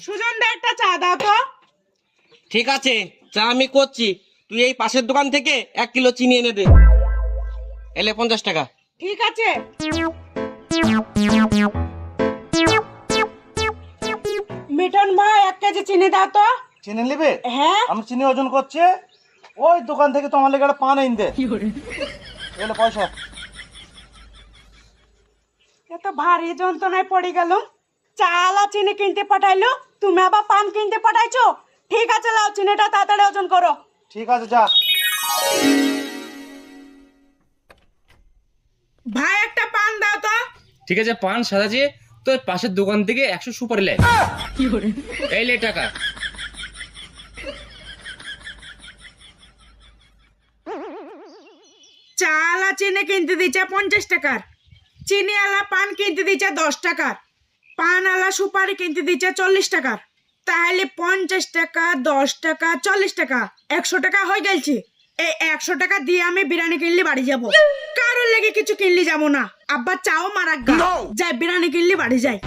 সুজন দা একটা চা দাও তো। ঠিক আছে, চা আমি করছি। তুই এই পাশের দোকান থেকে 1 কিলো চিনি এনে দে। এলে 50 টাকা। ঠিক আছে। মিঠন ভাই 1 কেজি চিনি দাও তো। চিনি নিবে? হ্যাঁ। আমি চিনি ওজন করছি। ওই দোকান থেকে তোমার লেগে একটা পান এনে দে। এলে পয়সা। এ তো ভারী যন্ত্রণায় পড়ে গেল। চাল আর চিনি কিনতে পাঠাইলো, তুমি আবার পান কিনতে পাঠাইছো। ঠিক আছে, লাও চিনিটা তাড়াতাড়ি ওজন করো। ঠিক আছে, যা। ভাই একটা পান দাও তো। ঠিক আছে, পান সাজাচ্ছি। তো পাশের দোকান থেকে 100 সুপারি লাই। এই লে টাকা। চাল আর চিনি কিনতে দিচ্ছে 50 টাকার, চিনি আলা পান কিনতে দিচ্ছে 10 টাকার, পান আলা সুপারি কিনতে দিচ্ছে 40 টাকার। তাহলে 50 টাকা, 10 টাকা, 40 টাকা, 100 টাকা হয়ে গেছে। এই 100 টাকা দিয়ে আমি বিরিয়ানি কিনলে বাড়ি যাব। কারোর লেগে কিছু কিনলে যাবো না। আব্বা চাও মারাক গা, যাই বিরিয়ানি কিনলে বাড়ি যাই।